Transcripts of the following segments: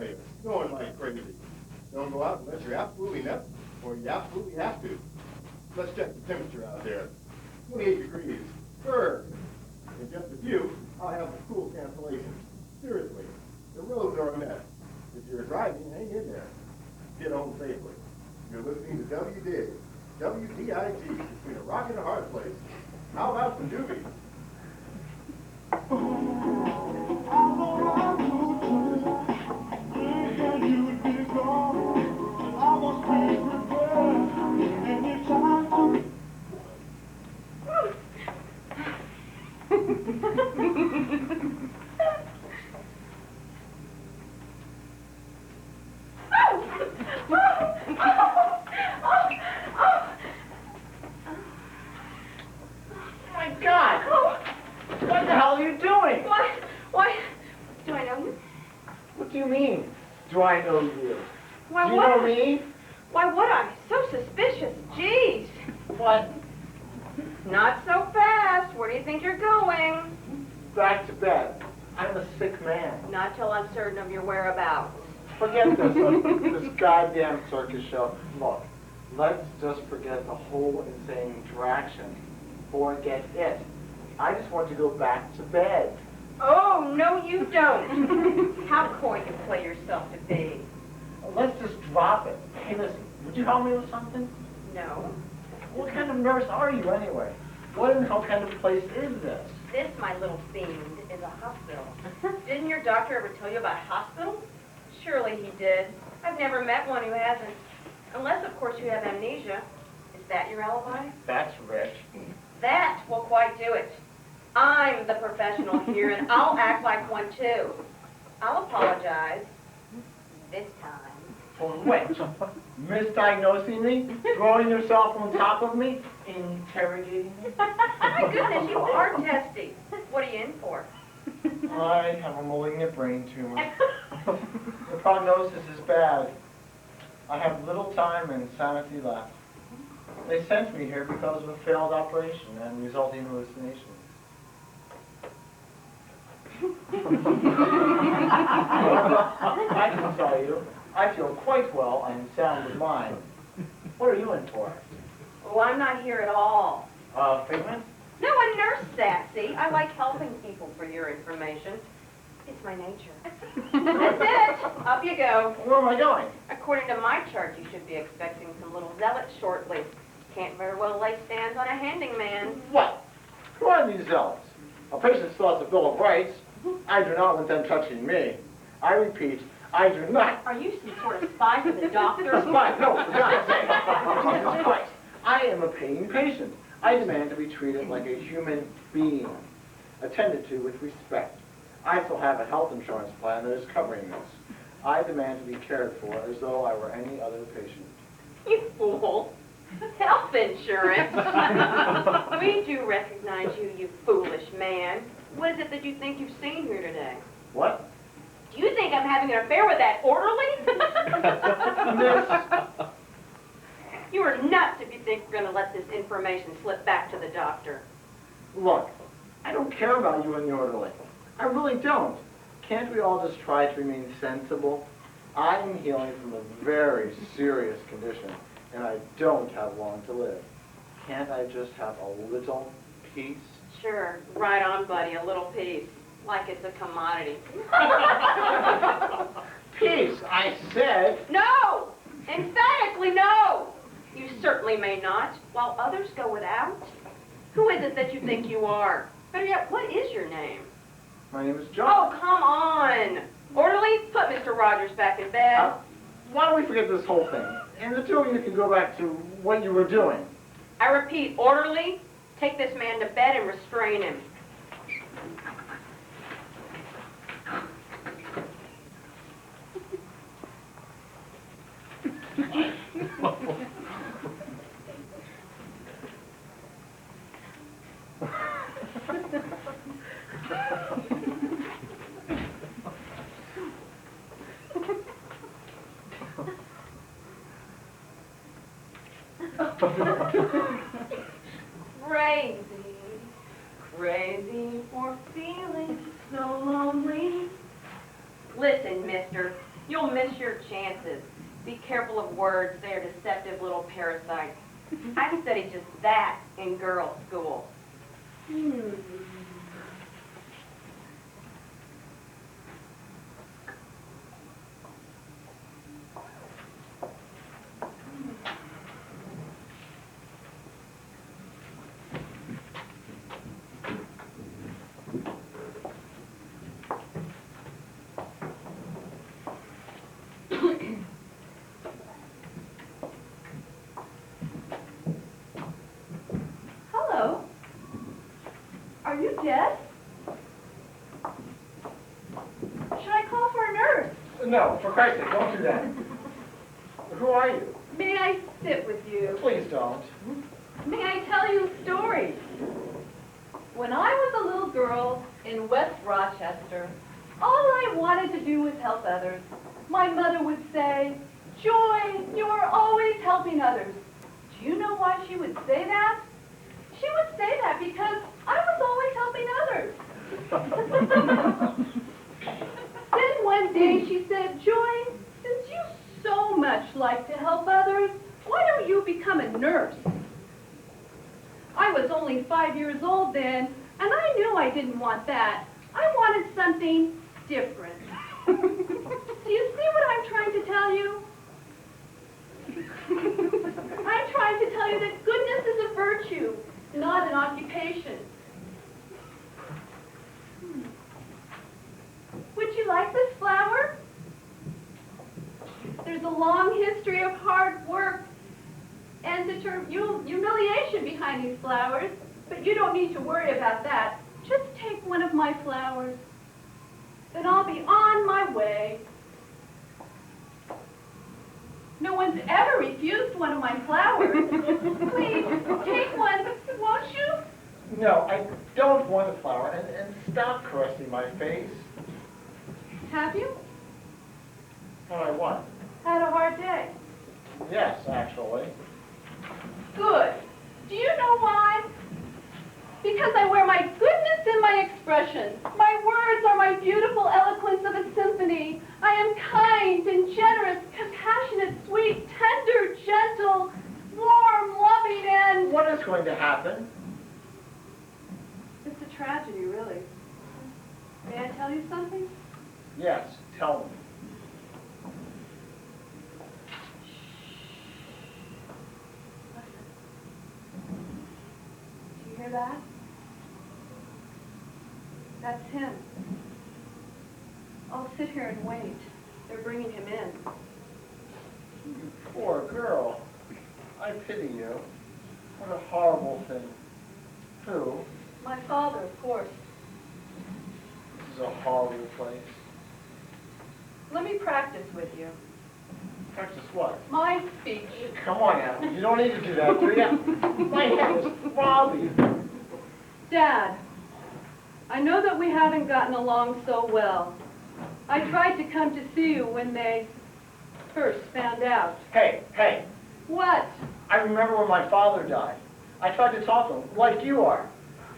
tell you, it's snowing like crazy. Don't go out unless you're absolutely nuts, or you absolutely have to. Let's check the temperature out there. 28 degrees. Sure. In just a few, I'll have the school cancellation. Seriously, the roads are a mess. If you're driving, hang in there. Get home safely. You're listening to WDIG. WDIG, between a rock and a hard place. How about some doobies? What do you mean? Do I know you? Why, do you what? know me? Why would I? So suspicious. Jeez. What? Not so fast. Where do you think you're going? Back to bed. I'm a sick man. Not till I'm certain of your whereabouts. Forget this goddamn circus show. Look, let's just forget the whole insane interaction. Forget it. I just want to go back to bed. Oh, no you don't. How coy you play yourself to be. Let's just drop it. Hey, listen, would you help me with something? No. What kind of nurse are you anyway? What in hell kind of place is this? This, my little fiend, is a hospital. Didn't your doctor ever tell you about hospitals? Surely he did. I've never met one who hasn't. Unless, of course, you have amnesia. Is that your alibi? That's rich. That will quite do it. I'm the professional here, and I'll act like one, too. I'll apologize. This time. For which? Misdiagnosing me? Throwing yourself on top of me? Interrogating me? My goodness, you are testy. What are you in for? I have a malignant brain tumor. The prognosis is bad. I have little time and sanity left. They sent me here because of a failed operation and resulting hallucinations. I can tell you, I feel quite well and sound of mind. What are you in for? Oh, I'm not here at all. Figment? No, a nurse, Sassy. I like helping people, for your information. It's my nature. That's it. Up you go. Where am I going? According to my chart, you should be expecting some little zealots shortly. Can't very well lay stands on a handing man. What? Who are these zealots? A patient still has a bill of rights. I do not want them touching me. I repeat, I do not. Are you some sort of spy for the doctor? A spy? No, for God's sake. Jesus Christ. I am a paying patient. I demand to be treated like a human being, attended to with respect. I still have a health insurance plan that is covering this. I demand to be cared for as though I were any other patient. You fool. Health insurance. We do recognize you, you foolish man. What is it that you think you've seen here today? What? Do you think I'm having an affair with that orderly? Miss. You are nuts if you think we're going to let this information slip back to the doctor. Look, I don't care about you and the orderly. I really don't. Can't we all just try to remain sensible? I'm healing from a very serious condition, and I don't have long to live. Can't I just have a little peace? Sure. Right on, buddy. A little piece. Like it's a commodity. Peace, I said. No! Emphatically no! You certainly may not, while others go without. Who is it that you think you are? Better yet, what is your name? My name is John. Oh, come on! Orderly, put Mr. Rogers back in bed. Why don't we forget this whole thing? And the two of you can go back to what you were doing. I repeat, orderly, take this man to bed and restrain him. Crazy, crazy for feeling so lonely. Listen, mister, You'll miss your chances. Be careful of words. They are deceptive little parasites. I studied just that in girls' school. Hello. Are you dead? Should I call for a nurse? No, for Christ's sake, don't do that. Who are you? May I sit with you? Please don't. May I tell you a story? When I was a little girl in West Rochester, all I wanted to do was help others. My mother would say, "Joy, you are always helping others." Do you know why she would say that? She would say that because I was always helping others. Then one day she said, "Joy, since you so much like to help others, why don't you become a nurse?" I was only 5 years old then, and I knew I didn't want that. I wanted something different. Do you see what I'm trying to tell you? I'm trying to tell you that goodness is a virtue, not an occupation. Would you like this flower? There's a long history of hard work and humiliation behind these flowers, but you don't need to worry about that. Just take one of my flowers, then I'll be on my way. No one's ever refused one of my flowers. Please, take one, won't you? No, I don't want a flower, and stop caressing my face. Have you? What I want. Had a hard day. Yes, actually. Good. Do you know why? Because I wear my goodness in my expressions. My words are my beautiful eloquence of a symphony. I am kind and generous, compassionate, sweet, tender, gentle, warm, loving, and... What is going to happen? It's a tragedy, really. May I tell you something? Yes, tell me. Do you hear that? That's him. I'll sit here and wait. They're bringing him in. You poor girl. I pity you. What a horrible thing. Who? My father, of course. This is a horrible place. Let me practice with you. Practice what? My speech. Come on now. You don't need to do that, do you? My head is throbbing. Dad, I know that we haven't gotten along so well. I tried to come to see you when they first found out. Hey, hey. What? I remember when my father died. I tried to talk to him, like you are.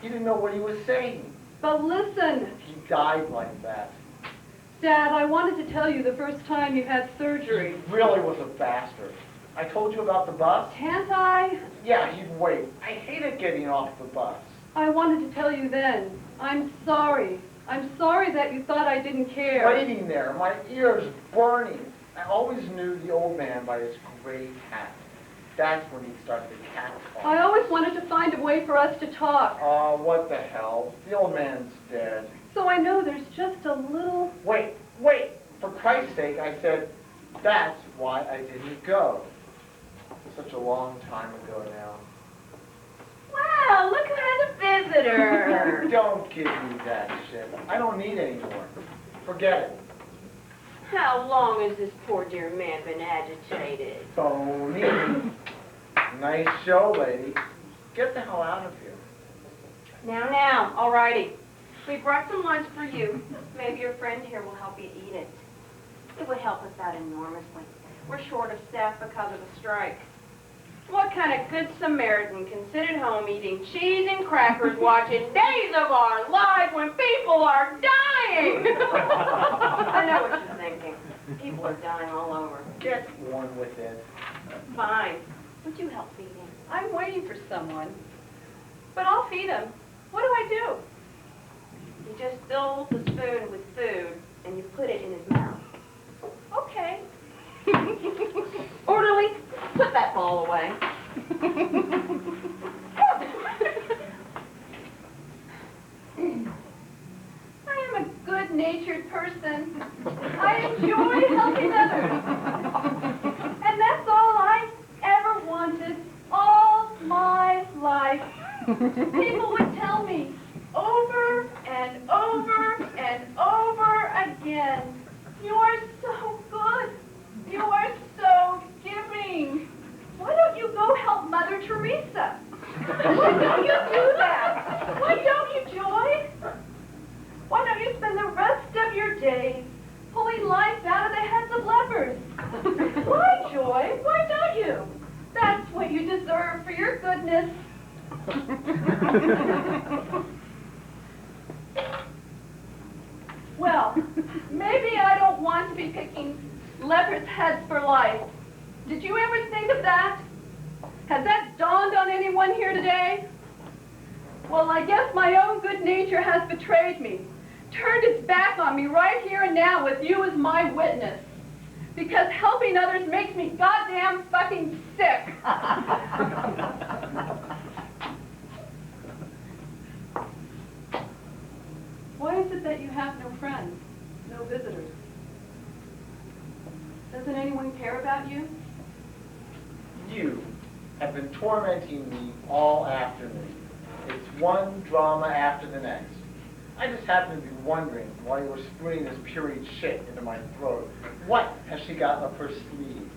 He didn't know what he was saying. But listen, He died like that. Dad, I wanted to tell you the first time you had surgery. He really was a bastard. I told you about the bus? Can't I? Yeah, you'd wait. I hated getting off the bus. I wanted to tell you then. I'm sorry. I'm sorry that you thought I didn't care. Waiting there, my ears burning. I always knew the old man by his gray hat. That's when he started the cat talk. I always wanted to find a way for us to talk. Oh, what the hell? The old man's dead. So I know there's just a little... Wait, wait! For Christ's sake, I said, that's why I didn't go. Such a long time ago now. Wow, look who has a visitor. Don't give me that shit. I don't need any more. Forget it. How long has this poor dear man been agitated? Phony. Nice show, lady. Get the hell out of here. Now, alrighty. We brought some lunch for you. Maybe your friend here will help you eat it. It would help us out enormously. We're short of staff because of the strike. What kind of good Samaritan can sit at home eating cheese and crackers watching Days of Our Lives when people are dying? I know what you're thinking. People are dying all over. Get one with it. Fine. Would you help feed him? I'm waiting for someone. But I'll feed him. What do I do? You just fill the spoon with food and you put it in his mouth. Okay. Orderly, put that ball away. I am a good-natured person. I enjoy helping others. And that's all I ever wanted all my life. People would tell me over and over and over again, you are so good. You are so giving. Why don't you go help Mother Teresa? Why don't you do that? Why don't you, Joy? Why don't you spend the rest of your days pulling life out of the heads of lepers? Why, Joy? Why don't you? That's what you deserve for your goodness. Well, maybe I don't want to be picking lepers' heads for life. Did you ever think of that? Has that dawned on anyone here today? Well, I guess my own good nature has betrayed me, turned its back on me right here and now with you as my witness. Because helping others makes me goddamn fucking sick. Why is it that you have no friends, no visitors? Doesn't anyone care about you? You have been tormenting me all afternoon. It's one drama after the next. I just happen to be wondering why you were spooning this pureed shit into my throat. What has she got up her sleeve?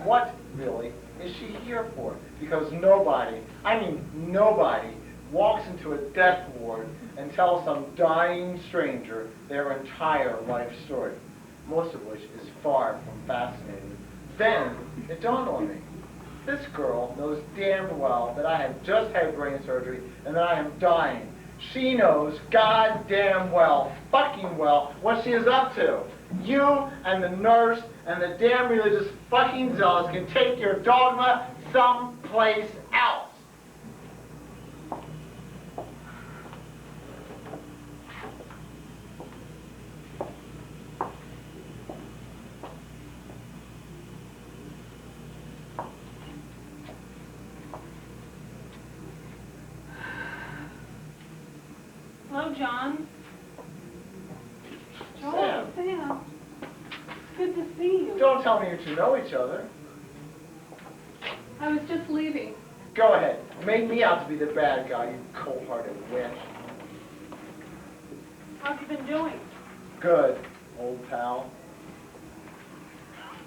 What, really, is she here for? Because nobody, I mean nobody, walks into a death ward and tells some dying stranger their entire life story, most of which is far from fascinating. Then it dawned on me. This girl knows damn well that I have just had brain surgery and that I am dying. She knows goddamn well, fucking well, what she is up to. You and the nurse and the damn religious fucking zealots can take your dogma someplace else. Hello, John. Sam. Sam. It's good to see you. Don't tell me you two know each other. I was just leaving. Go ahead. Make me out to be the bad guy, you cold-hearted witch. How have you been doing? Good, old pal.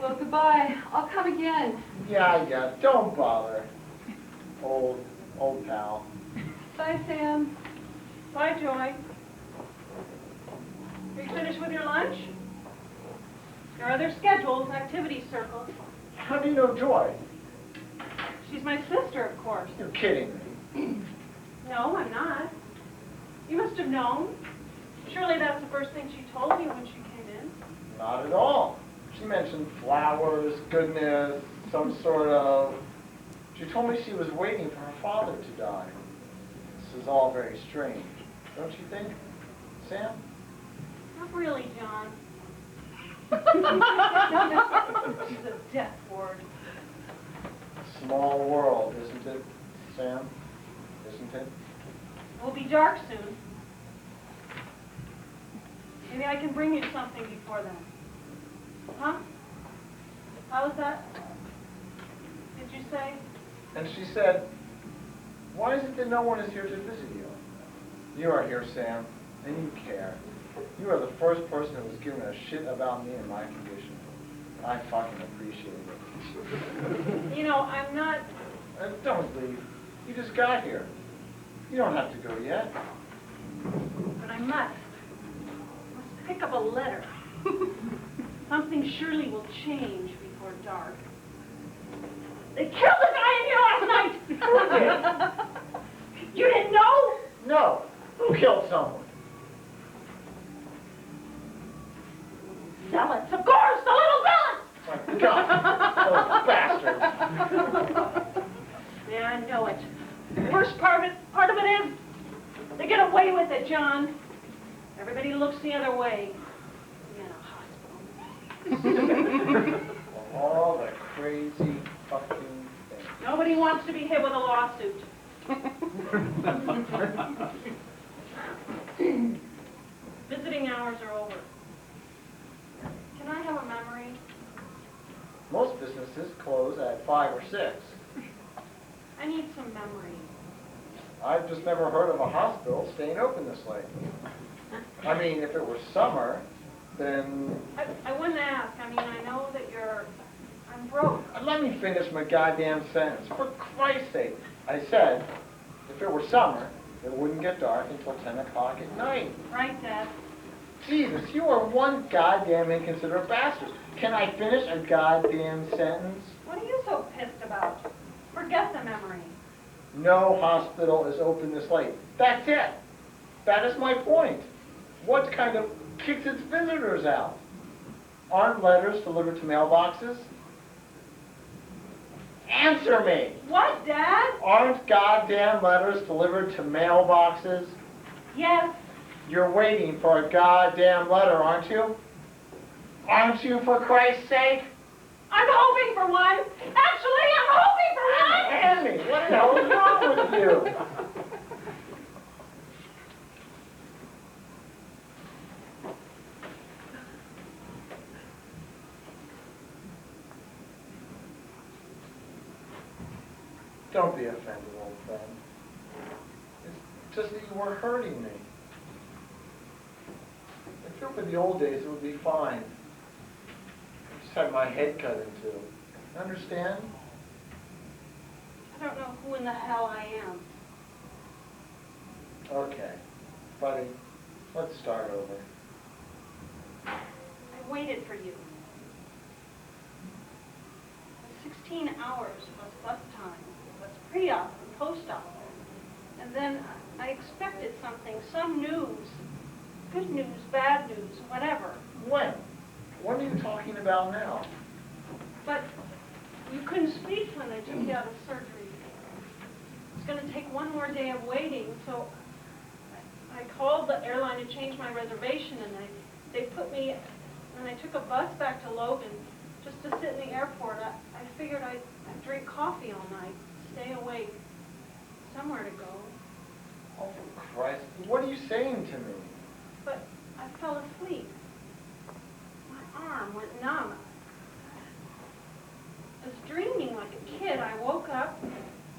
Well, goodbye. I'll come again. Yeah, don't bother. Old pal. Bye, Sam. Bye, Joy. Are you finished with your lunch? There are other schedules, activity circles. How do you know Joy? She's my sister, of course. You're kidding me. No, I'm not. You must have known. Surely that's the first thing she told me when she came in. Not at all. She mentioned flowers, goodness, some sort of... She told me she was waiting for her father to die. This is all very strange, don't you think, Sam? Not really, John. She's a death ward. Small world, isn't it, Sam? Isn't it? It'll be dark soon. Maybe I can bring you something before then. Huh? How was that? Did you say? And she said, why is it that no one is here to visit you? You are here, Sam, and you care. You are the first person who has given a shit about me and my condition. I fucking appreciate it. You know, I'm not... Don't leave. You just got here. You don't have to go yet. But I must pick up a letter. Something surely will change before dark. They killed a guy in here last night! Who did? You didn't know? No. Who killed someone? Zealots, of course, the little God, those bastards. Yeah, I know it. The worst part of it is, they get away with it, John. Everybody looks the other way. In a hospital. All the crazy fucking things. Nobody wants to be hit with a lawsuit. Visiting hours are over. Can I have a memory? Most businesses close at 5 or 6. I need some memory. I've just never heard of a hospital staying open this late. I mean, if it were summer, then... I wouldn't ask. I mean, I know that I'm broke. Let me finish my goddamn sentence. For Christ's sake. I said, if it were summer, it wouldn't get dark until 10 o'clock at night. Right, Dad. Jesus, you are one goddamn inconsiderate bastard. Can I finish a goddamn sentence? What are you so pissed about? Forget the memory. No hospital is open this late. That's it. That is my point. What kind of kicks its visitors out? Aren't letters delivered to mailboxes? Answer me! What, Dad? Aren't goddamn letters delivered to mailboxes? Yes. You're waiting for a goddamn letter, aren't you? Aren't you, for Christ's sake? I'm hoping for one. Actually, I'm hoping for one. Annie, what the hell is wrong with you? Don't be offended, old friend. It's just that you were hurting me. If it were the old days, it would be fine. I just had my head cut into. Understand? I don't know who in the hell I am. Okay. Buddy, let's start over. I waited for you. 16 hours plus bus time, plus pre-op and post-op. And then I expected something, some news. Good news, bad news, whatever. When? What are you talking about now? But you couldn't speak when they took you out of surgery. It's going to take one more day of waiting, so I called the airline to change my reservation, and they put me, and I took a bus back to Logan just to sit in the airport. I figured I'd drink coffee all night, stay awake, somewhere to go. Oh, for Christ. What are you saying to me? But I fell asleep. My arm went numb. I was dreaming like a kid. I woke up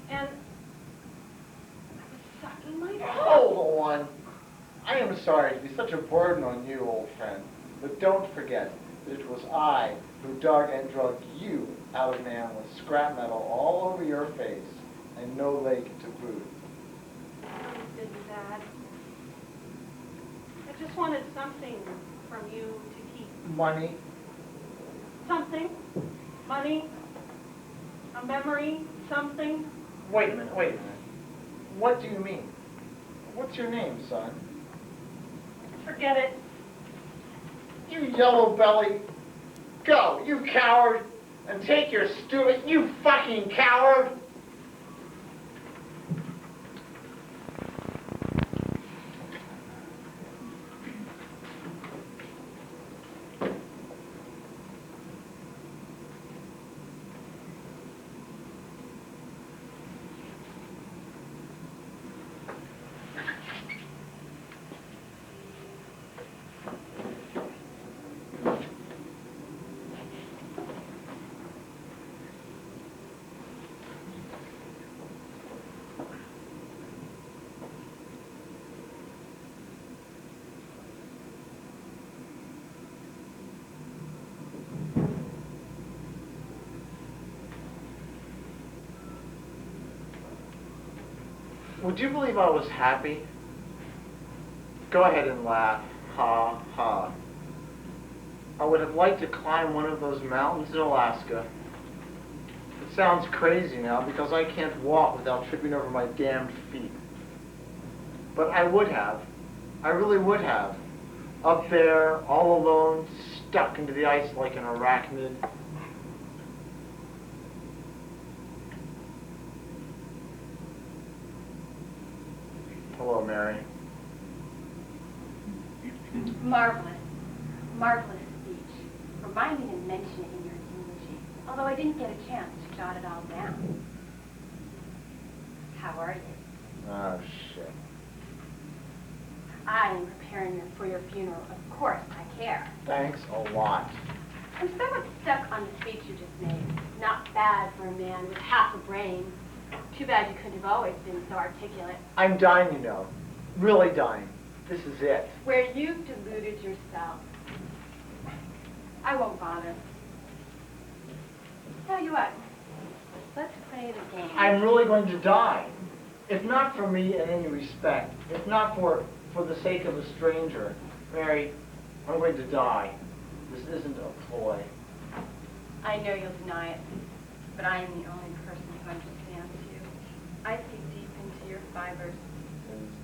and I was sucking my thumb. Hold on. I am sorry to be such a burden on you, old friend. But don't forget that it was I who dug and drugged you out of man with scrap metal all over your face and no leg to boot. I did that. I just wanted something from you to keep. Money? Something. Money. A memory. Something. Wait a minute. What do you mean? What's your name, son? Forget it. You yellow belly. Go, you coward, and take your stupid, you fucking coward. Would you believe I was happy? Go ahead and laugh. Ha, ha. I would have liked to climb one of those mountains in Alaska. It sounds crazy now because I can't walk without tripping over my damned feet. But I would have. I really would have. Up there, all alone, stuck into the ice like an arachnid. Hello, Mary. Marvelous. Marvelous speech. Remind me to mention it in your eulogy, although I didn't get a chance to jot it all down. How are you? Oh, shit. I am preparing you for your funeral. Of course, I care. Thanks a lot. I'm somewhat stuck on the speech you just made. Not bad for a man with half a brain. Too bad you couldn't have always been so articulate. I'm dying, you know. Really dying. This is it. Where you've deluded yourself. I won't bother. Tell you what, let's play the game. I'm really going to die. If not for me in any respect, if not for the sake of a stranger, Mary, I'm going to die. This isn't a ploy. I know you'll deny it, but I am the only person who understands you. I see deep into your fibers. Is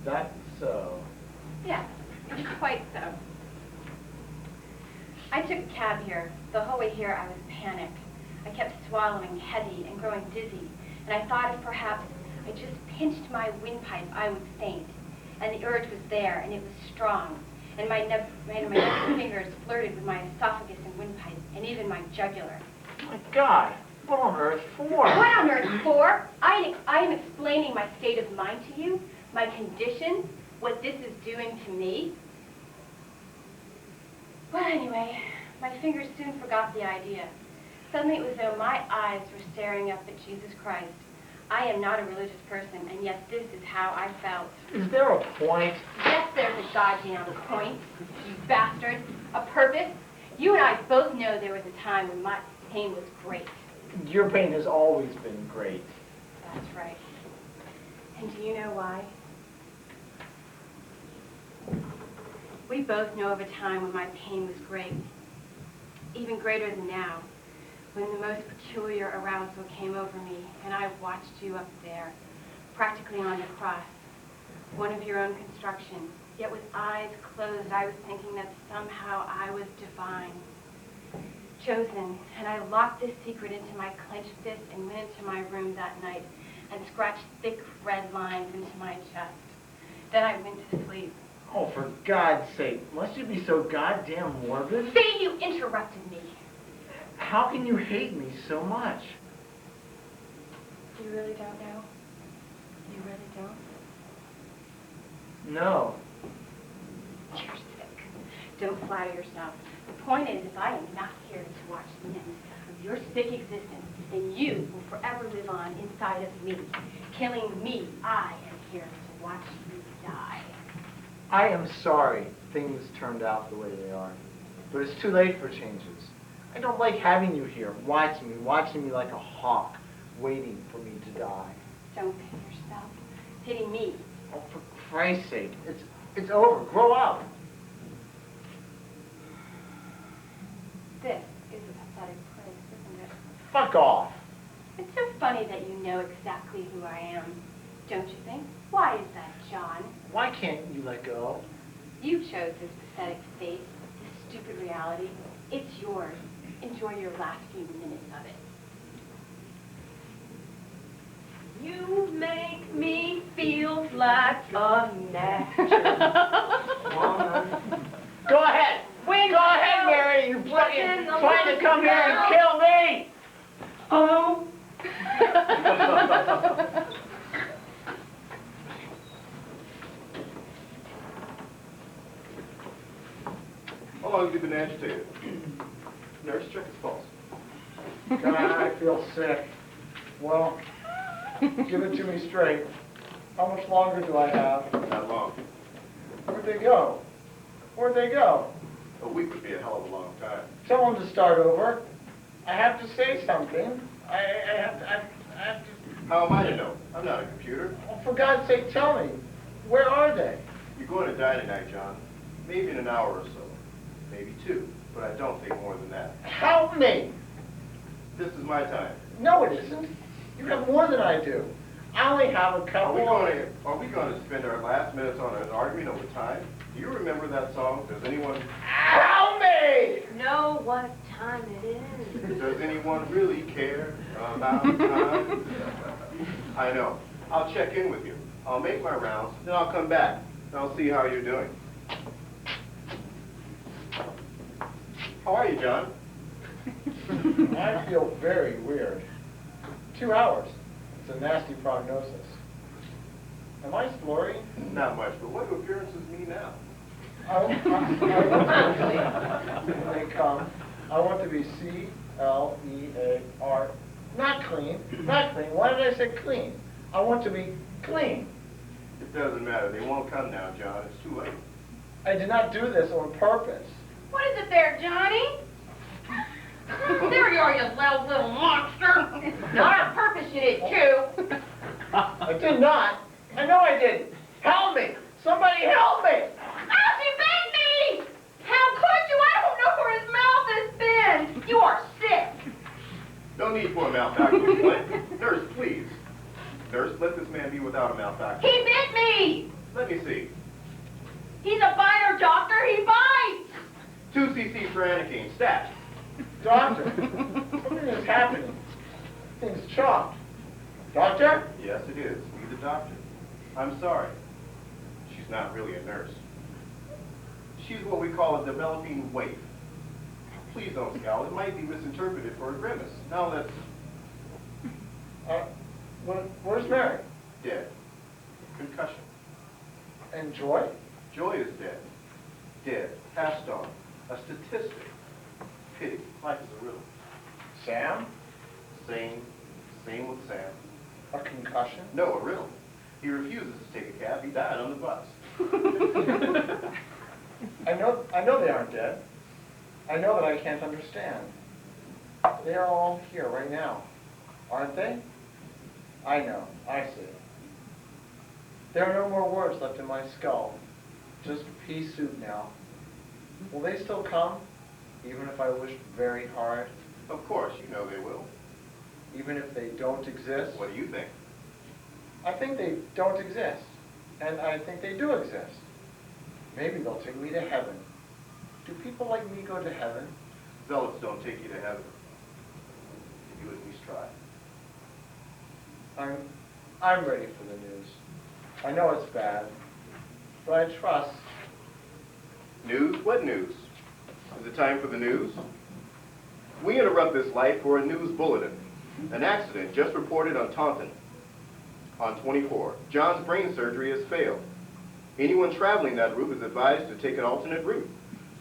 that so? Yes, quite so. I took a cab here. The whole way here I was panicked. I kept swallowing heavy and growing dizzy, and I thought if perhaps I just pinched my windpipe, I would faint. And the urge was there, and it was strong. And my fingers flirted with my esophagus and windpipe, and even my jugular. My God, what on earth for? What on earth for? I am explaining my state of mind to you, my condition, what this is doing to me. Well, anyway, my fingers soon forgot the idea. Suddenly it was as though my eyes were staring up at Jesus Christ. I am not a religious person, and yet this is how I felt. Is there a point? Yes, there's a goddamn point, you bastard. A purpose. You and I both know there was a time when my pain was great. Your pain has always been great. That's right. And do you know why? We both know of a time when my pain was great. Even greater than now. When the most peculiar arousal came over me, and I watched you up there, practically on the cross, one of your own construction. Yet with eyes closed, I was thinking that somehow I was divine, chosen. And I locked this secret into my clenched fist and went into my room that night and scratched thick red lines into my chest. Then I went to sleep. Oh, for God's sake, must you be so goddamn morbid? See, you interrupted me. How can you hate me so much? You really don't know? You really don't? No. You're sick. Don't flatter yourself. The point is, if I am not here to watch the end of your sick existence, then you will forever live on inside of me. Killing me, I am here to watch you die. I am sorry things turned out the way they are, but it's too late for changes. I don't like having you here, watching me like a hawk, waiting for me to die. Don't pity yourself. Pity me. Oh, for Christ's sake, it's over. Grow up. This is a pathetic place, isn't it? Fuck off. It's so funny that you know exactly who I am, don't you think? Why is that, John? Why can't you let go? You chose this pathetic fate, this stupid reality. It's yours. Enjoy your last few minutes of it. You make me feel like a natural woman. Go ahead. Go ahead, Mary. You're trying to come here and kill me. Oh. How long have you been agitated? Nurse, check his pulse. God, I feel sick. Well, give it to me straight. How much longer do I have? Not long. Where'd they go? Where'd they go? A week would be a hell of a long time. Tell them to start over. I have to say something. I have to... How am I to know? I'm not a computer. Well, for God's sake, tell me. Where are they? You're going to die tonight, John. Maybe in an hour or so. Maybe 2. But I don't think more than that. Help me! This is my time. No, it isn't. You have more than I do. I only have a couple. Are we going to spend our last minutes on an argument over time? Do you remember that song? Does anyone... Help me! Know what time it is. Does anyone really care about time? I know. I'll check in with you. I'll make my rounds, then I'll come back, and I'll see how you're doing. How are you, John? I feel very weird. 2 hours. It's a nasty prognosis. Am I slurring? Not much, but what do appearances mean now? When they come, I want to be C-L-E-A-R. Not clean. Not clean. Why did I say clean? I want to be clean. It doesn't matter. They won't come now, John. It's too late. I did not do this on purpose. What is it there, Johnny? There you are, you loud little monster. Not on purpose you did, too. I did not. I know I did. Help me! Somebody help me! Oh, she bit me! How could you? I don't know where his mouth has been. You are sick. No need for a malpractice, Flint. Nurse, please. Nurse, let this man be without a malpractice. He bit me. Let me see. He's a biter, doctor. He bites. 2 cc for Anakin. Stat. Doctor, something is happening. Things chopped. Doctor? Yes, it is. Be the doctor. I'm sorry. She's not really a nurse. She's what we call a developing waif. Please don't scowl. It might be misinterpreted for a grimace. Now let's... Where's Mary? Dead. Concussion. And Joy? Joy is dead. Dead. Passed on. A statistic. Pity. Life is a riddle. Sam? Same with Sam. A concussion? No, a riddle. He refuses to take a cab. He died on the bus. I know they aren't dead. I know that I can't understand. They are all here right now, aren't they? I know. I see. There are no more words left in my skull. Just pea soup now. Will they still come, even if I wished very hard? Of course, you know they will. Even if they don't exist? What do you think? I think they don't exist. And I think they do exist. Maybe they'll take me to heaven. Do people like me go to heaven? Zealots don't take you to heaven. You at least try. I'm ready for the news. I know it's bad, but I trust. News? What news? Is it time for the news? We interrupt this life for a news bulletin. An accident just reported on Taunton. On 24, John's brain surgery has failed. Anyone traveling that route is advised to take an alternate route,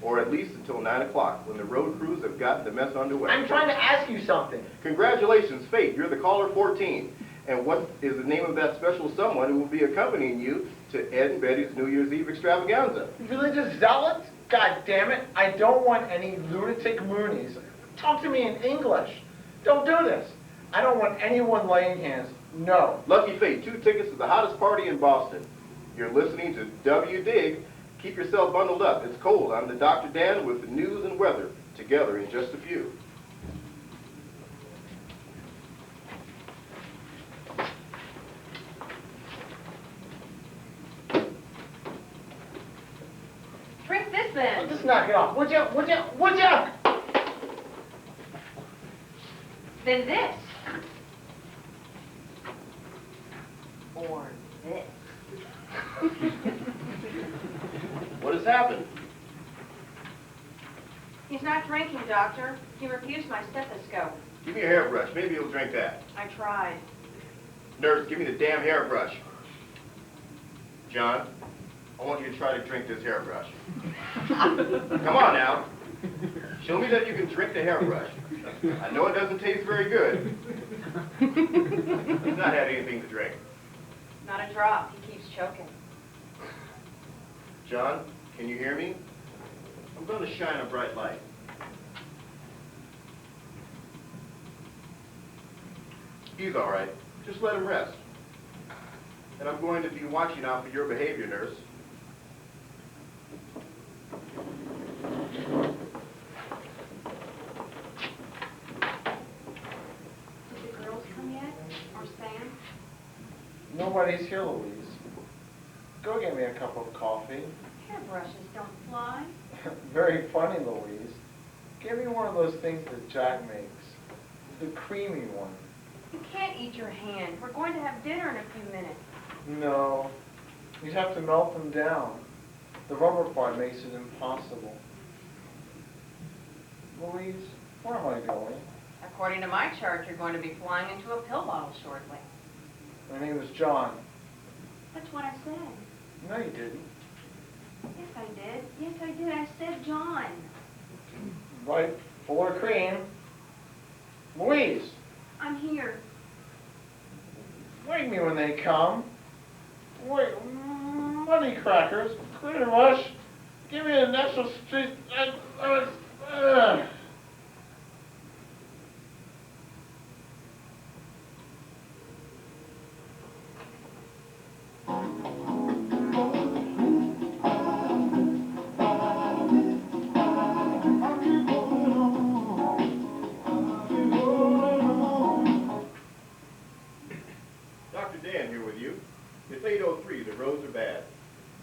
or at least until 9 o'clock, when the road crews have gotten the mess underway. I'm trying to ask you something. Congratulations, Fate. You're the caller 14. And what is the name of that special someone who will be accompanying you to Ed and Betty's New Year's Eve extravaganza? Religious zealots? God damn it. I don't want any lunatic moonies. Talk to me in English. Don't do this. I don't want anyone laying hands. No. Lucky Fate, 2 tickets to the hottest party in Boston. You're listening to W Dig. Keep yourself bundled up. It's cold. I'm the Dr. Dan with the news and weather, together in just a few. Drink this then. Just knock it off. Would you? Then this. Or this. What has happened? He's not drinking, Doctor. He refused my stethoscope. Give me a hairbrush. Maybe he'll drink that. I tried. Nurse, give me the damn hairbrush. John, I want you to try to drink this hairbrush. Come on now. Show me that you can drink the hairbrush. I know it doesn't taste very good. He's not had anything to drink. Not a drop. He keeps choking. John, can you hear me? I'm going to shine a bright light. He's all right. Just let him rest. And I'm going to be watching out for your behavior, nurse. Did the girls come yet? Or Sam? Nobody's here, Louise. Go get me a cup of coffee. Hairbrushes don't fly. Very funny, Louise. Give me one of those things that Jack makes. The creamy one. You can't eat your hand. We're going to have dinner in a few minutes. No. You'd have to melt them down. The rubber part makes it impossible. Louise, where am I going? According to my chart, you're going to be flying into a pill bottle shortly. My name is John. That's what I said. No, you didn't. Yes, I did. Yes, I did. I said John. Right, full of cream. Louise, I'm here. wake me when they come. Wait, money crackers, Clear Rush. Give me a National Street. Dr. Dan here with you. It's 8:03. The roads are bad.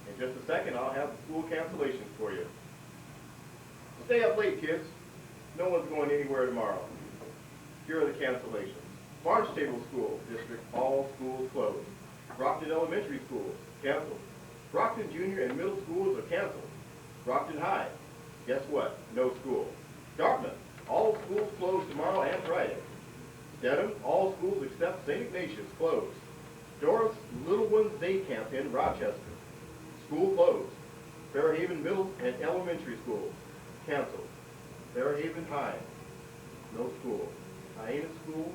In just a second, I'll have the school cancellations for you. Stay up late, kids. No one's going anywhere tomorrow. Here are the cancellations. Barnstable School District, all schools closed. Brockton Elementary School, canceled. Brockton Junior and Middle Schools are canceled. Brockton High, guess what? No school. Dartmouth, all schools closed tomorrow and Friday. Dedham, all schools except St. Ignatius closed. Doris Little Ones Day Camp in Rochester, school closed. Fairhaven Middle and Elementary Schools, canceled. Fairhaven High, no school. Hyena School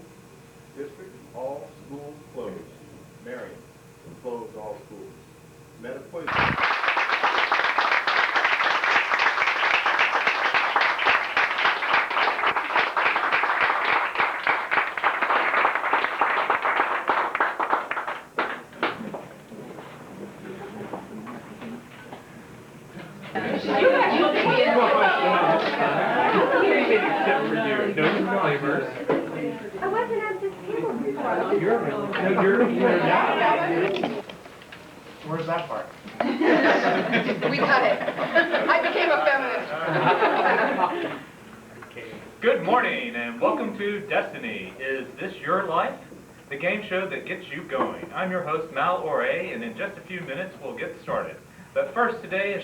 District, all schools closed. Marion, closed all schools. Metapoiset. I wasn't at this table before. You're now. Where's that part? We cut it. I became a feminist. Good morning and welcome to Destiny. Is this your life? The game show that gets you going. I'm your host, Mal Oré, and in just a few minutes we'll get started. But first today,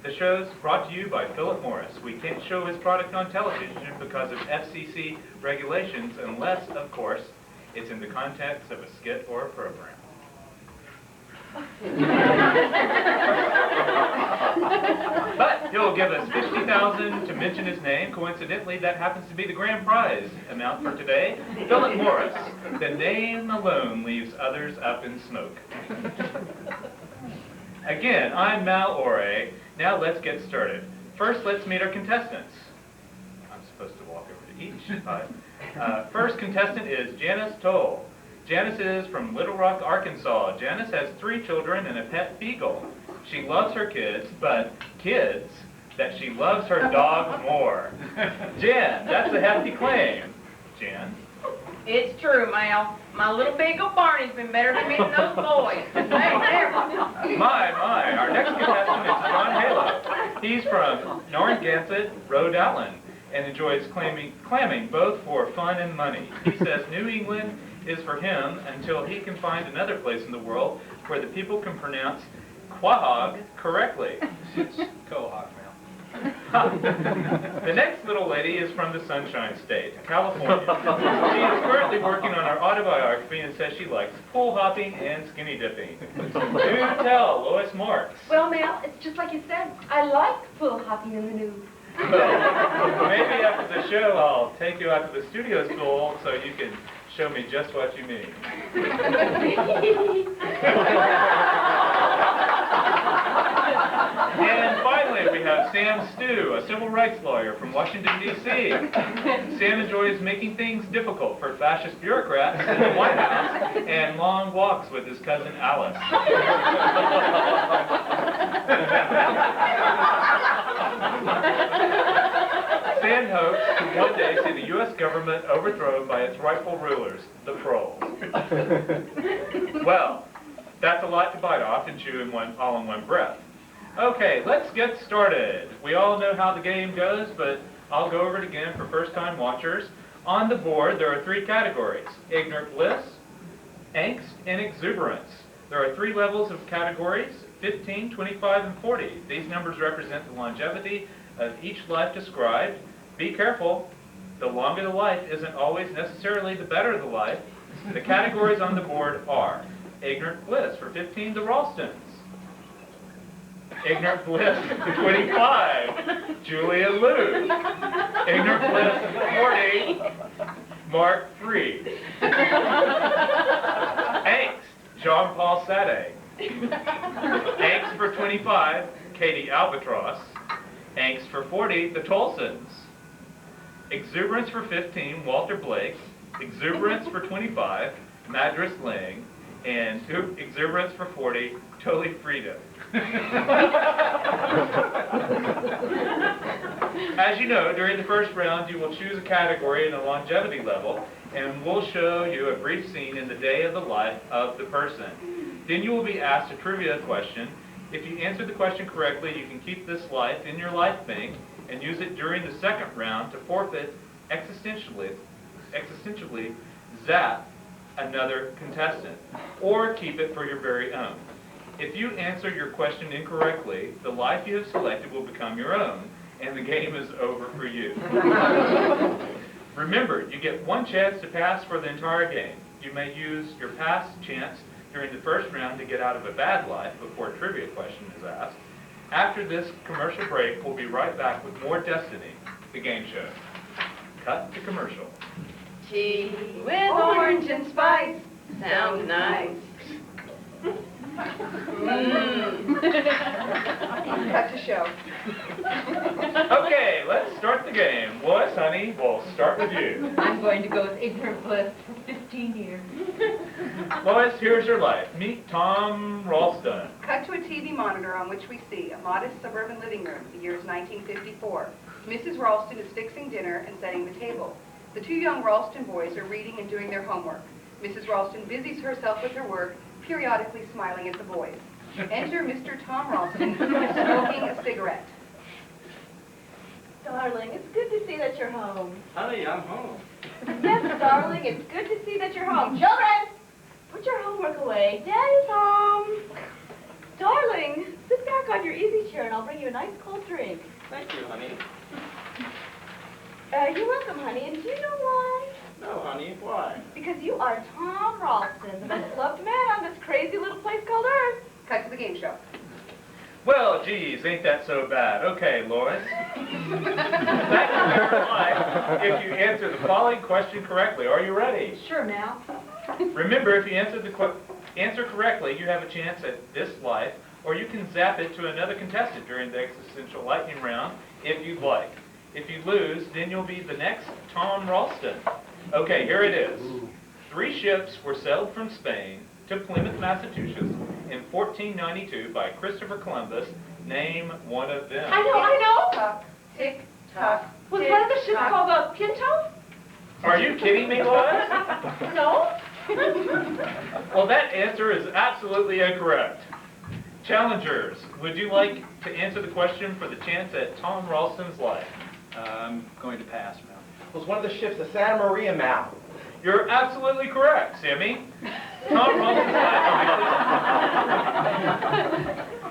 the show's brought to you by Philip Morris. We can't show his product on television because of FCC regulations unless, of course, it's in the context of a skit or a program. But he'll give us $50,000 to mention his name. Coincidentally, that happens to be the grand prize amount for today. Philip Morris. The name alone leaves others up in smoke. Again, I'm Mal Oré. Now let's get started. First, let's meet our contestants. I'm supposed to walk over to each. First contestant is Janice Toll. Janice is from Little Rock, Arkansas. Janice has 3 children and a pet beagle. She loves her kids, but kids, that she loves her dog more. Jan, that's a hefty claim. Jan? It's true, Mal. My little beagle Barney's been better to me than those boys. My, our next contestant is John Halo. He's from Narragansett, Rhode Island, and enjoys clamming both for fun and money. He says New England is for him until he can find another place in the world where the people can pronounce quahog correctly. It's quahog, Mal. The next little lady is from the Sunshine State, California. She is currently working on her autobiography and says she likes pool hopping and skinny dipping. Do tell, Lois Marks. Well, Mal, it's just like you said. I like pool hopping in the nude. Well, maybe after the show I'll take you out to the studio stool so you can show me just what you mean. And finally, we have Sam Stew, a civil rights lawyer from Washington, D.C. Sam enjoys making things difficult for fascist bureaucrats in the White House and long walks with his cousin Alice. Sam hopes to one day see the U.S. government overthrown by its rightful rulers, the trolls. Well, that's a lot to bite off and chew all in one breath. Okay, let's get started. We all know how the game goes, but I'll go over it again for first-time watchers. On the board, there are 3 categories: ignorant bliss, angst, and exuberance. There are 3 levels of categories, 15, 25, and 40. These numbers represent the longevity of each life described. Be careful, the longer the life isn't always necessarily the better the life. The categories on the board are ignorant bliss for 15, the Ralstons. Ignorant bliss for 25, Julia Lou. Ignorant bliss for 40, Mark III. Angst, Jean-Paul Sade. Angst for 25, Katie Albatross. Angst for 40, the Tolsons. Exuberance for 15, Walter Blake. Exuberance for 25, Madras Ling. And exuberance for 40, Toli Frida. As you know, during the first round, you will choose a category and a longevity level, and we'll show you a brief scene in the day of the life of the person. Then you will be asked a trivia question. If you answer the question correctly, you can keep this life in your life bank and use it during the second round to forfeit existentially zap another contestant, or keep it for your very own. If you answer your question incorrectly, the life you have selected will become your own, and the game is over for you. Remember, you get 1 chance to pass for the entire game. You may use your pass chance during the first round to get out of a bad life before a trivia question is asked. After this commercial break, we'll be right back with more Destiny, the game show. Cut to commercial. Tea with orange and spice sounds nice. Cut to show. Okay, let's start the game. Lois, honey, we'll start with you. I'm going to go with ignorant bliss for 15 years. Lois, here's your life. Meet Tom Ralston. Cut to a TV monitor on which we see a modest suburban living room. The year is 1954. Mrs. Ralston is fixing dinner and setting the table. The 2 young Ralston boys are reading and doing their homework. Mrs. Ralston busies herself with her work, periodically smiling at the boys. Enter Mr. Tom Ralston, smoking a cigarette. Darling, it's good to see that you're home. Honey, I'm home. Yes, darling, it's good to see that you're home. Children, put your homework away. Daddy's home. Darling, sit back on your easy chair and I'll bring you a nice cold drink. Thank you, honey. You're welcome, honey, and do you know why? No, honey, why? Because you are Tom Ralston, the most loved man on this crazy little place called Earth. Cut to the game show. Well, geez, ain't that so bad. Okay, Lois. That is your life if you answer the following question correctly. Are you ready? Sure, now. Remember, if you answer the answer correctly, you have a chance at this life, or you can zap it to another contestant during the existential lightning round if you'd like. If you lose, then you'll be the next Tom Ralston. Okay, here it is. 3 ships were sailed from Spain to Plymouth, Massachusetts in 1492 by Christopher Columbus. Name one of them. I know. Tick tock. Was one of the ships called a Pinto? Are you kidding me, Lois? No. Well, that answer is absolutely incorrect. Challengers, would you like to answer the question for the chance at Tom Ralston's life? I'm going to pass, Mel. Was one of the ships the Santa Maria, Mal? You're absolutely correct, Sammy.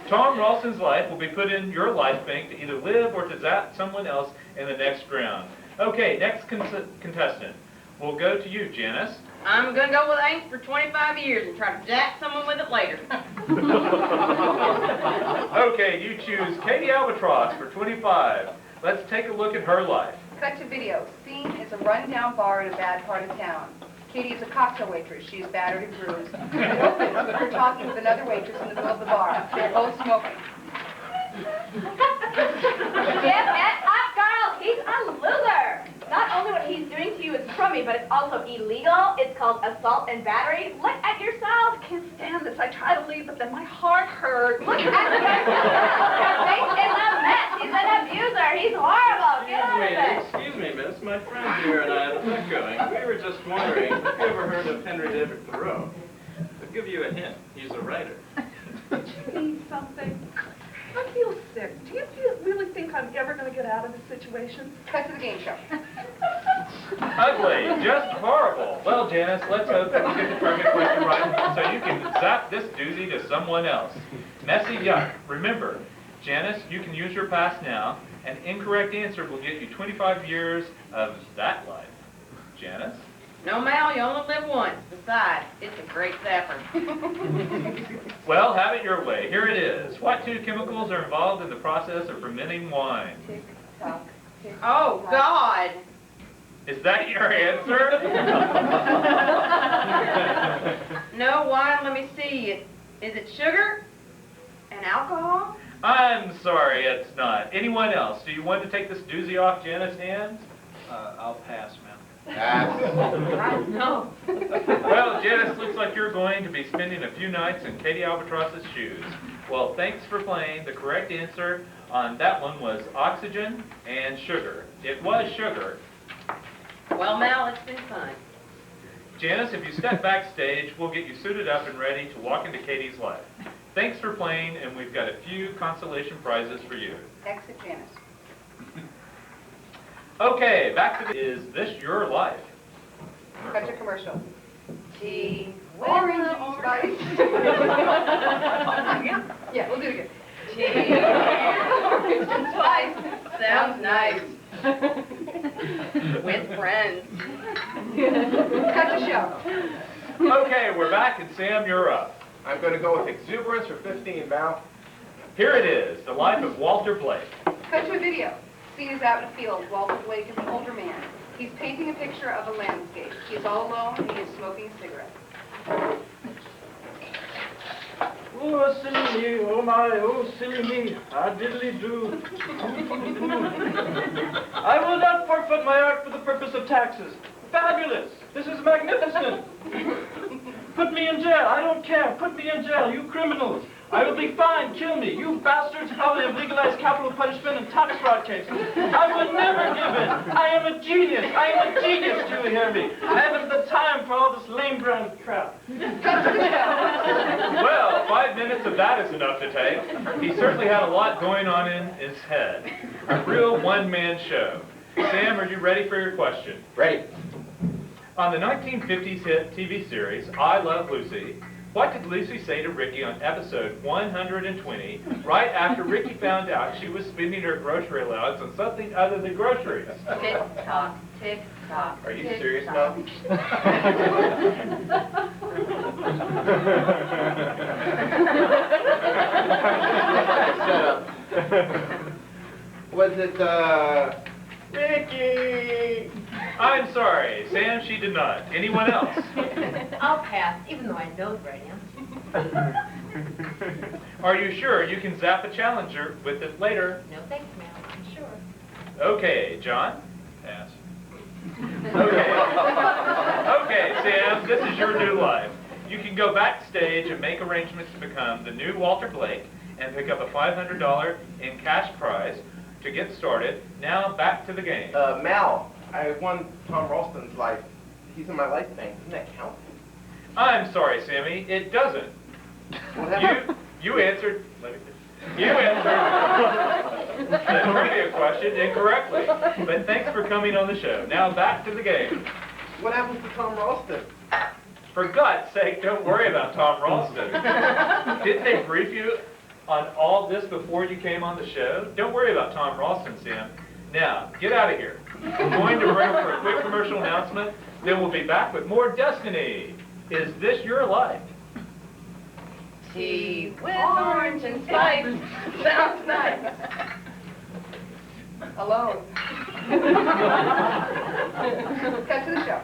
Tom Ralston's life will be put in your life bank to either live or to zap someone else in the next round. Okay, next contestant. We'll go to you, Janice. I'm gonna go with Angst for 25 years and try to jack someone with it later. Okay, you choose Katie Albatross for 25. Let's take a look at her life. Cut to video. Scene is a rundown bar in a bad part of town. Katie is a cocktail waitress. She is battered and bruised. It opens with her talking with another waitress in the middle of the bar. They're both smoking. Jim, up, girl. He's a loser. Not only what he's doing to you is crummy, but it's also illegal. It's called assault and battery. Look at yourself. I can't stand this. I try to leave, but then my heart hurts. Look at yourself. Your face is a mess. He's an abuser. He's horrible. Get out of it. Excuse me, miss. My friend here and I had a bet going. We were just wondering, have you ever heard of Henry David Thoreau? I'll give you a hint. He's a writer. Do you need something? I feel sick. Do you really think I'm ever going to get out of this situation? Cut to the game show. Ugly, just horrible. Well, Janice, let's hope that you get the trivia question right so you can zap this doozy to someone else. Messy yuck. Remember, Janice, you can use your pass now. An incorrect answer will get you 25 years of that life. Janice? No, Mal, you only live once. Besides, it's a great zapper. Well, have it your way. Here it is. What two chemicals are involved in the process of fermenting wine? Tick, tock, tick, Oh, tock. God. Is that your answer? No wine, let me see. Is it sugar and alcohol? I'm sorry, it's not. Anyone else? Do you want to take this doozy off Janice's hands? I'll pass, ma'am. No. Well, Janice, looks like you're going to be spending a few nights in Katie Albatross's shoes. Well, thanks for playing. The correct answer on that one was oxygen and sugar. It was sugar. Well, Mal, it's been fun. Janice, if you step backstage, we'll get you suited up and ready to walk into Katie's life. Thanks for playing, and we've got a few consolation prizes for you. Exit Janice. Okay, back to the Is This Your Life? Cut to commercial. Tea, Orange orange spice. Yeah, we'll do it again. Tea, orange and spice. Sounds nice. With friends. Cut to show. Okay, we're back, and Sam, you're up. I'm going to go with exuberance for 15, Val. Here it is, the life of Walter Blake. Cut to a video. Scene is out in a field. Walter Blake is an older man. He's painting a picture of a landscape. He is all alone and he is smoking a cigarette. Oh, silly me, oh my, oh, silly me, ah, diddly do. I will not forfeit my art for the purpose of taxes. Fabulous! This is magnificent! Put me in jail, I don't care. Put me in jail, you criminals. I will be fined, kill me. You bastards probably have legalized capital punishment and tax fraud cases. I will never give in. I am a genius. I am a genius, do you hear me? I haven't the time for all this lame brand crap. Well, 5 minutes of that is enough to take. He certainly had a lot going on in his head. A real one-man show. Sam, are you ready for your question? Ready. On the 1950s hit TV series, I Love Lucy, what did Lucy say to Ricky on episode 120, right after Ricky found out she was spending her grocery allowance on something other than groceries? Tick tock, tick tock. Are you tick, serious tock. now? Was it, Ricky? I'm sorry, Sam, she did not. Anyone else? I'll pass, even though I know the right answer. Are you sure you can zap a challenger with it later? No thanks, Mal, I'm sure. Okay, John? Pass. Okay. Okay, Sam, this is your new life. You can go backstage and make arrangements to become the new Walter Blake and pick up a $500 in cash prize to get started. Now, back to the game. Mal, I won Tom Ralston's life. He's in my life bank. Doesn't that count? I'm sorry, Sammy, it doesn't. What happened? You answered the trivia question incorrectly. But thanks for coming on the show. Now back to the game. What happens to Tom Ralston? For God's sake, don't worry about Tom Ralston. Didn't they brief you on all this before you came on the show? Don't worry about Tom Ralston, Sam. Now, get out of here. We're going to break for a quick commercial announcement, then we'll be back with more Destiny. Is this your life? Tea with orange and spice. Sounds nice. Alone. Cut to the show.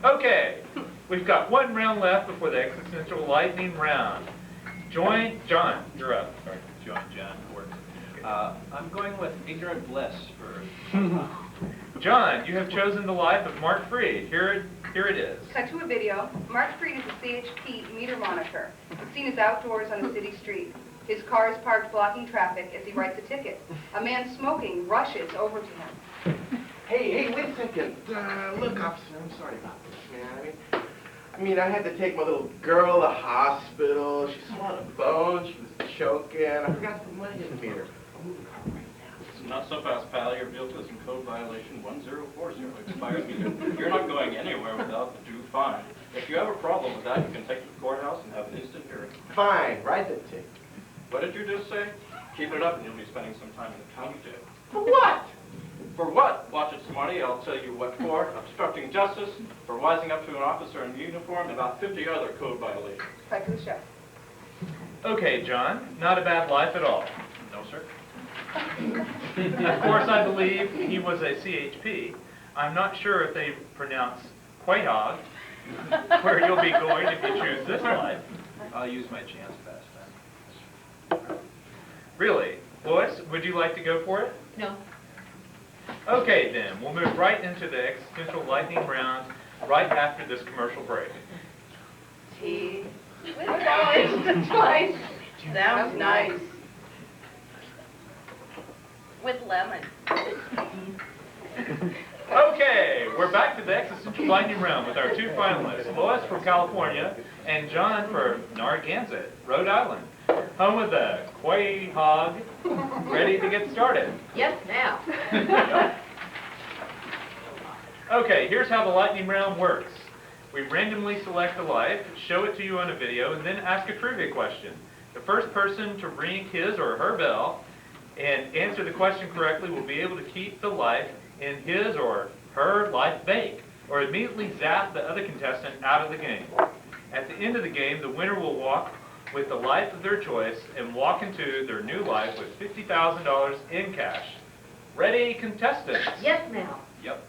Okay, we've got one round left before the existential lightning round. John, you're up. Sorry, John works. I'm going with ignorant bliss for. John, you have chosen the life of Mark Freed. Here it is. Cut to a video. Mark Freed is a CHP meter monitor. The scene is outdoors on a city street. His car is parked blocking traffic as he writes a ticket. A man smoking rushes over to him. Hey, wait a second. Look, officer, I'm sorry about this, man. I mean, I had to take my little girl to the hospital. She swallowed a bone. She was choking. I forgot to put money in the meter. I'll move the car right now. Not so fast, pal. Your vehicle is in code violation 1040. Expires immediately. You're not going anywhere without the due fine. If you have a problem with that, you can take it to the courthouse and have an instant hearing. Fine, write the ticket. What did you just say? Keep it up and you'll be spending some time in the county jail. For what? For what? Watch it, Smarty. I'll tell you what for. Obstructing justice, for wising up to an officer in uniform, and about 50 other code violations. Cut to the show. Okay, John, not a bad life at all. No, sir. Of course, I believe he was a CHP. I'm not sure if they pronounce Quahog, where you'll be going if you choose this life. I'll use my chance fast then. Really? Lois, would you like to go for it? No. Okay, then. We'll move right into the existential lightning round right after this commercial break. Tea. Twice. Sounds nice. With lemon. Okay, we're back to the existential lightning round with our two finalists, Lois from California and John from Narragansett, Rhode Island, home of the Quahog. Ready to get started? Yes, now. Okay, here's how the lightning round works. We randomly select a life, show it to you on a video, and then ask a trivia question. The first person to ring his or her bell and answer the question correctly will be able to keep the life in his or her life bank, or immediately zap the other contestant out of the game. At the end of the game, the winner will walk with the life of their choice and walk into their new life with $50,000 in cash. Ready, contestants? Yes, now. Yep.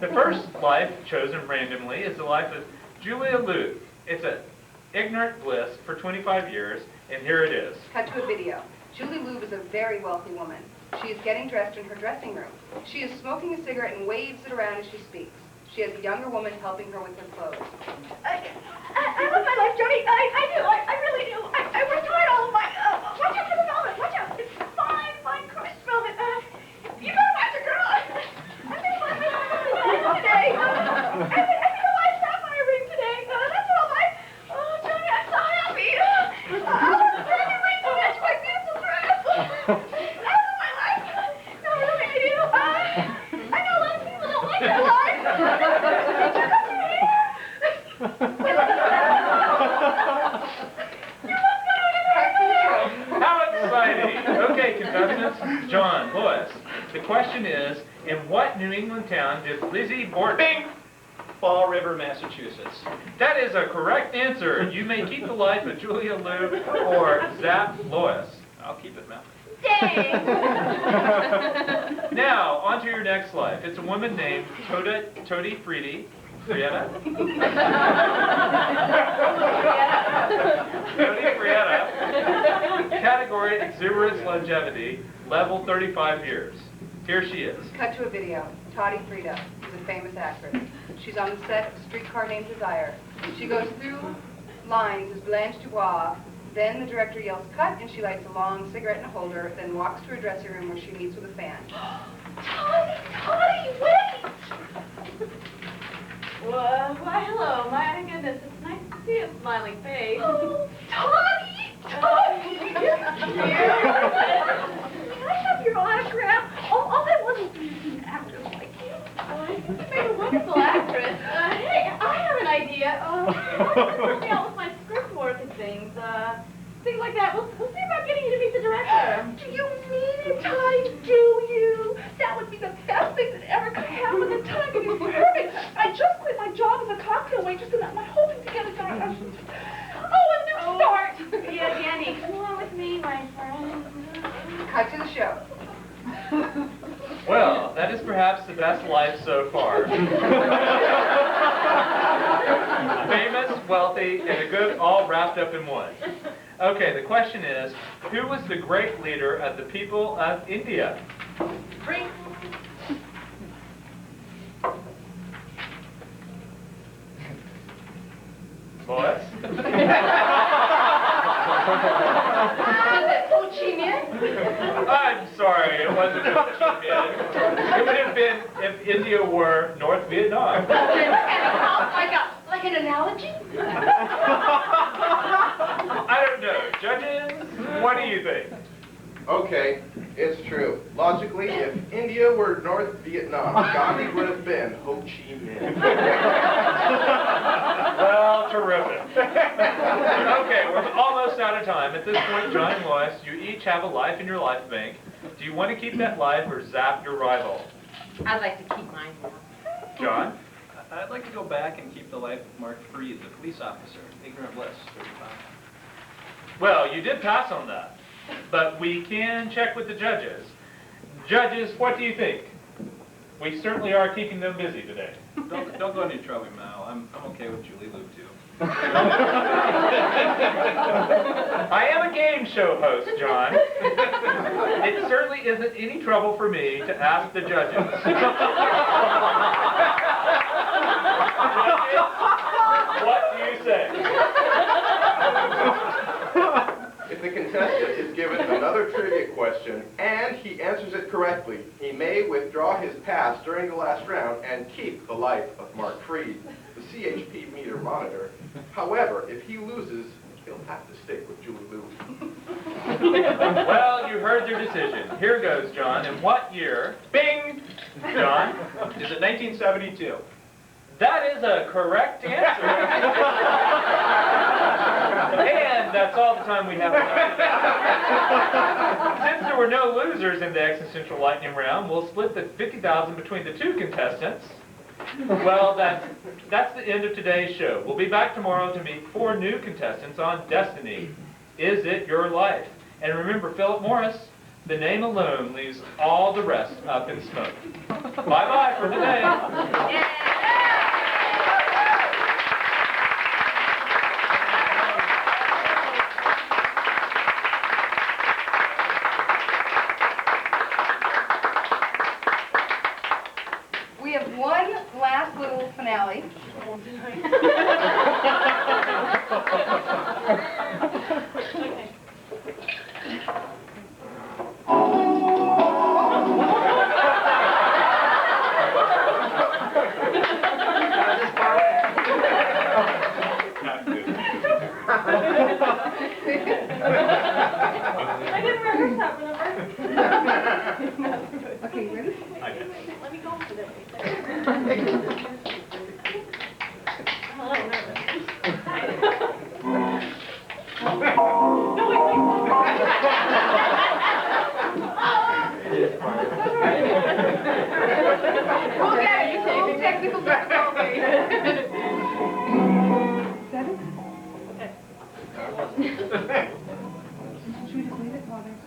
The first life chosen randomly is the life of Julia Luth. It's an ignorant bliss for 25 years, and here it is. Cut to a video. Julie Lube is a very wealthy woman. She is getting dressed in her dressing room. She is smoking a cigarette and waves it around as she speaks. She has a younger woman helping her with her clothes. I love my life, Jody. I do. I really do. I worked hard all of my... watch out for the velvet. Watch out. It's fine crushed velvet. You better watch it, girl. I'm going to find my velvet today. I think a light sapphire ring today. That's what I'll buy. Oh, Jody, I'm so happy. I'll have a brand new ring to match my beautiful dress. I love my life. No, really, I do. I know a lot of people don't like their life. How exciting! Okay, contestants, John, Lois. The question is, in what New England town did Lizzie Borden... Bing! Fall River, Massachusetts. That is a correct answer. You may keep the life of Julia Lube or zap Lois. I'll keep it, Mel. Dang! Now, on to your next life. It's a woman named Todi Frieda. Category exuberance longevity, level 35 years. Here she is. Cut to a video. Toddy Frieda is a famous actress. She's on the set of Streetcar Named Desire. She goes through lines as Blanche Dubois. Then the director yells cut, and she lights a long cigarette in a holder, then walks to her dressing room where she meets with a fan. Toddy, wait! Why, hello. My goodness, it's nice to see a smiling face. Oh, Toddy! Can I have your autograph? All I wanted to be an actress like you. I think you made a wonderful actress. Hey, I have an idea. Help me out with my script work and things. Things like that. We'll see about getting you to meet the director. Do you mean it, Toddy? Do you? That would be the best thing that ever could happen. The timing is perfect. I just quit my job as a cocktail waitress, and I'm hoping to get a guy. A new start. Yeah, Danny, come along with me, my friend. Cut to the show. Well, that is perhaps the best life so far. Famous, wealthy, and a good all wrapped up in one. Okay, the question is, who was the great leader of the people of India? Bring. Lois? I'm sorry, it wasn't Ho Chi Minh. It would have been if India were North Vietnam. Like an analogy? I don't know. Judges, what do you think? Okay, it's true. Logically, if India were North Vietnam, Gandhi would have been Ho Chi Minh. Well, terrific. Okay, we're almost out of time. At this point, John and Lois, you each have a life in your life bank. Do you want to keep that life or zap your rival? I'd like to keep mine now. John? I'd like to go back and keep the life of Mark Freed, the police officer, ignorant bliss, 35. Well, you did pass on that, but we can check with the judges. Judges, what do you think? We certainly are keeping them busy today. Don't go into trouble, Mal. I'm okay with Julie Lou, too. I am a game show host, John. It certainly isn't any trouble for me to ask the judges. What do you say? If the contestant is given another trivia question and he answers it correctly, he may withdraw his pass during the last round and keep the life of Mark Freed, the CHP meter monitor. However, if he loses, he'll have to stick with Julie Lou. Well, you heard their decision. Here goes, John. In what year? Bing! John? Is it 1972? That is a correct answer. And that's all the time we have left. Since there were no losers in the existential lightning round, we'll split the $50,000 between the two contestants. Well, that's the end of today's show. We'll be back tomorrow to meet 4 new contestants on Destiny. Is it your life? And remember, Philip Morris, the name alone leaves all the rest up in smoke. Bye-bye for today. We have one last little finale. I didn't rehearse that, remember? Okay, you ready? Let me go for this. I'm a little nervous. No, wait. We'll get it. You take the technical difficulty. 7? Okay. Should we just leave it while there's...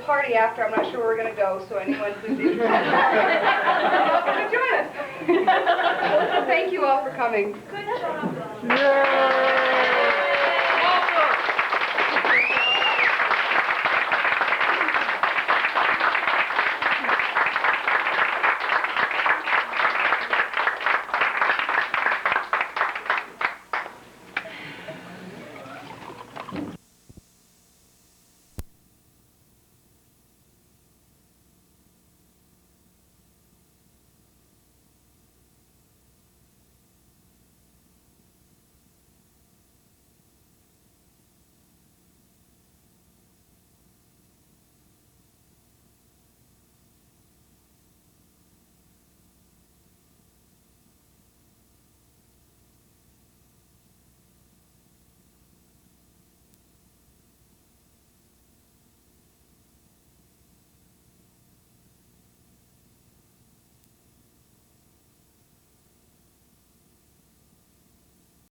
party after. I'm not sure where we're going to go, so anyone who's interested, you're welcome to join us. Thank you all for coming. Good job, Donna. Yay!